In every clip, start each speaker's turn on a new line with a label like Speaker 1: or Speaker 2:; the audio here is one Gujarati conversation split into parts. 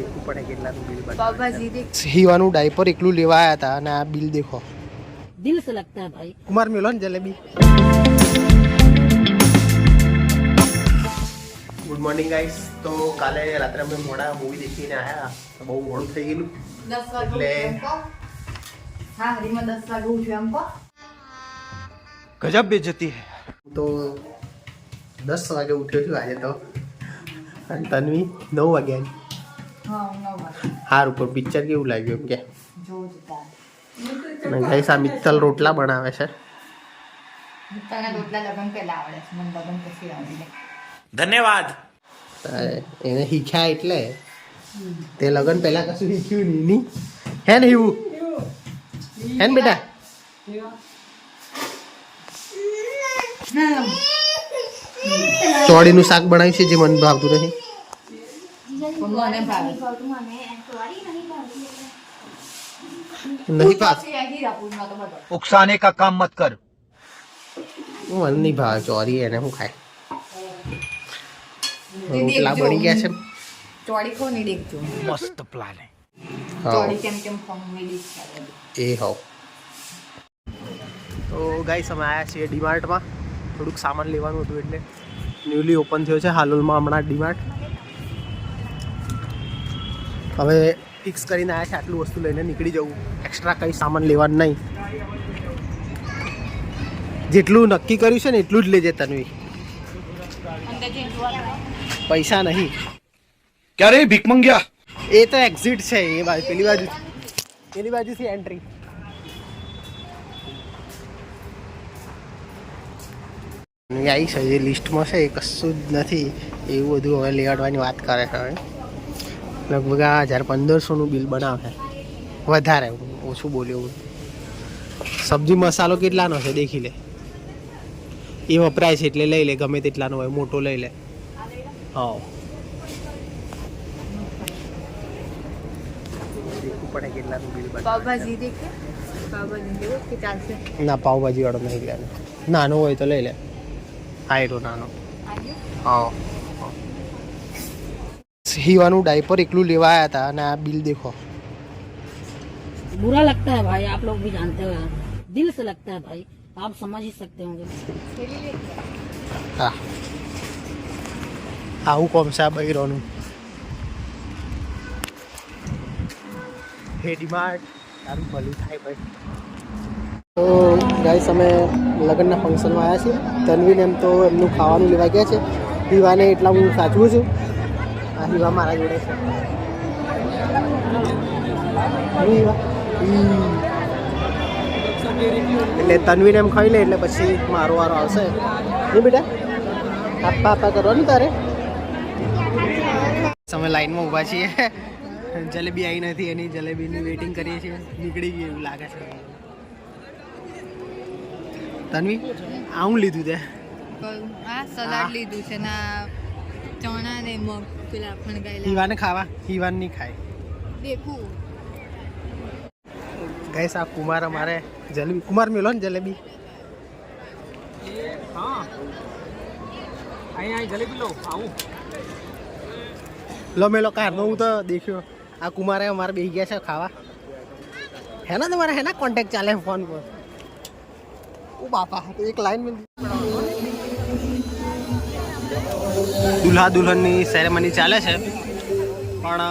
Speaker 1: देखવું પડે કેટલાનું બિલ બતાવે. હીવાનું ડાયપર એકલું લેવા આવ્યા હતા અને આ બિલ દેખો.
Speaker 2: दिल से लगता है भाई.
Speaker 1: કુમાર મેલો ને જલેબી. Good morning guys. તો કાલે રાત્રે અમે મોડા મૂવી દેખીને આવ્યા તો બહુ મોડું થઈ ગયેલું
Speaker 3: 10 વાગે
Speaker 1: એટલે
Speaker 3: હા હરીમાં 10 વાગે ઉઠ્યો એમ કો
Speaker 1: ગજબ બેજતી હે. તો 10 વાગે ઉઠ્યો છું આજે તો અને તન્વી 9 વાગ્યા.
Speaker 3: હા 9 વાગે
Speaker 1: હાર ઉપર પિક્ચર કેવું લાગ્યું એમ કે
Speaker 3: જોતા
Speaker 1: અને ગાઈસ આ મિત્તલ રોટલા બનાવે છે.
Speaker 3: તને રોટલા લગન પહેલા આવડે છે મને લગન પછી આવડે.
Speaker 4: ધન્યવાદ.
Speaker 1: એને શીખ્યા એટલે તે લગન પહેલા કશું શીખ્યું નહીં હે ને એવું હે ને બેટા. ચોળીનું શાક બનાવ્યું છે જે મને ભાવતું નથી.
Speaker 3: મને ભાવે
Speaker 1: નહીં ભાવ
Speaker 3: હીરાપુરમાં તો બધો
Speaker 4: उकसाने का काम मत कर.
Speaker 1: મને નહીં ભાવે ચોરી એને હું ખાય. રોટલા બની ગયા છે.
Speaker 3: ચોળી ખો નહીં દેખજો
Speaker 4: मस्त प्लान है.
Speaker 1: હા
Speaker 3: ચોળી કેમ કેમ ખોંગવી દેખ
Speaker 1: એ હોવ. તો ગાઈસ અમે આવ્યા છીએ ડીમાર્ટમાં થોડુંક સામાન લેવાનું હતું એટલે ન્યૂલી ઓપન થયો છે હાલોલમાં હમણાં ડીમાર્ટ. હવે ફિક્સ કરીને આવ્યા છે આટલું વસ્તુ લઈને નીકળી જવું. એક્સ્ટ્રા કંઈ સામાન લેવાનું નહીં. જેટલું નક્કી કર્યું છે ને એટલું જ લેજે તન્વી. પૈસા નહીં.
Speaker 4: क्या रे भीख मंगिया.
Speaker 1: એ તો એક્ઝિટ છે એ બાજુ પેલી બાજુથી એન્ટ્રી. આવી છે જે લિસ્ટમાં છે એ કશું જ નથી એવું બધું હવે લેવાડવાની વાત કરે છે. હવે લગભગ આ 1500નું બિલ બનાવે વધારે ઓછું બોલ્યું. સબ્જી મસાલો કેટલાનો છે દેખી લે. એ વપરાય છે એટલે લઈ લે ગમે તેટલાનો હોય મોટો લઈ લે. હા દેખવું પડે કેટલાનું બિલ બતાવે.
Speaker 3: પાવભાજી દેખે પાવભાજી લેવો કે ચાલશે
Speaker 1: ના પાવભાજી વાળો નહીં લેવાનો. નાનો હોય તો લઈ લે. આયરો નાનો. હા હીવાનું ડાયપર એકલું લેવા આવ્યા હતા અને આ બિલ દેખો.
Speaker 2: बुरा लगता है भाई. आप लोग भी जानते हो यार. दिल से लगता है भाई. आप समझ ही सकते होंगे.
Speaker 1: હા આવું કોમ છે આ બૈરોનું. હે ડીમાર્ટ તારું ભલું થાય ભાઈ. તો ગાઈસ અમે લગ્નના ફંક્શનમાં આવ્યા છીએ. તન્વીને એમ તો એમનું ખાવાનું લેવા ગયા છે. હીવાને એટલા હું સાચવું છું. આ હીવા મારા જોડે છે. હીવા એટલે તન્વીને એમ ખાઈ લે એટલે પછી મારો વારો આવશે નહીં બેટા. આપા કરવાનું તારે. અમે લાઈનમાં ઊભા છીએ. જલેબી આવી નથી એની જલેબીની વેઇટિંગ કરીએ છીએ. નીકળી ગઈ એવું લાગે છે. તન્વી આવું લીધું તે
Speaker 3: આ સલાડ લીધું છે ના ચણા ને મગ પેલા ફણગાયેલા
Speaker 1: હીવાને ખાવા. હીવાન નહીં ખાય.
Speaker 3: દેખું
Speaker 1: ગાઈસ આ કુમાર અમારે જલેબી કુમાર મેલો ને જલેબી.
Speaker 4: हाँ અહીં જલેબી લો આવું.
Speaker 1: લો મેલો કારનો હું તો દેખ્યો. આ કુમારે અમારે બેસી ગયા છે ખાવા. હેના તમારે હેના કોન્ટેક્ટ ચાલે ફોન પર. ઓ બાપા તો એક લાઈન में દુલ્હા દુલ્હનની સેરેમની ચાલે છે પણ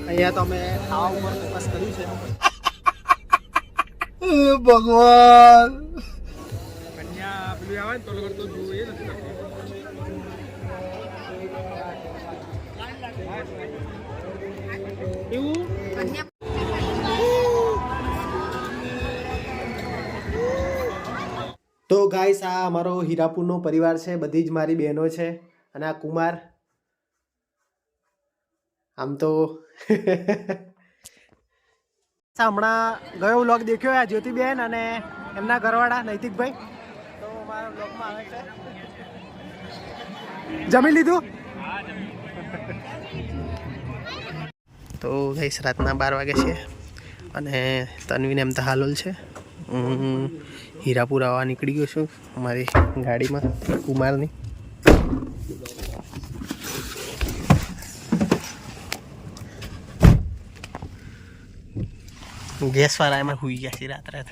Speaker 1: અહીંયા તો અમે ખાવા ઉપર ફોકસ કર્યું છે. ભગવાન
Speaker 4: કન્યા પેલું આવે ને તો લગર તો જોઈએ નથી. એવું
Speaker 1: તો ગાઈસ આ અમારો હીરાપુરનો પરિવાર છે. બધી જ મારી બહેનો છે અને આ કુમાર આમ તો હમણાં ગયો વ્લોગ દેખ્યો આ જ્યોતિબેન અને એમના ઘરવાળા નૈતિકભાઈ તો અમારા વ્લોગમાં આવે છે. જમી લીધું? તો ગાઈસ રાતના 12 વાગે છે અને તન્વીને એમ તો હાલોલ છે. હીરાપુર આવવા નીકળી ગયો છું અમારી ગાડીમાં કુમારની. ગેસ વાળા એમાં હુઈ ગયા છે રાત્રે.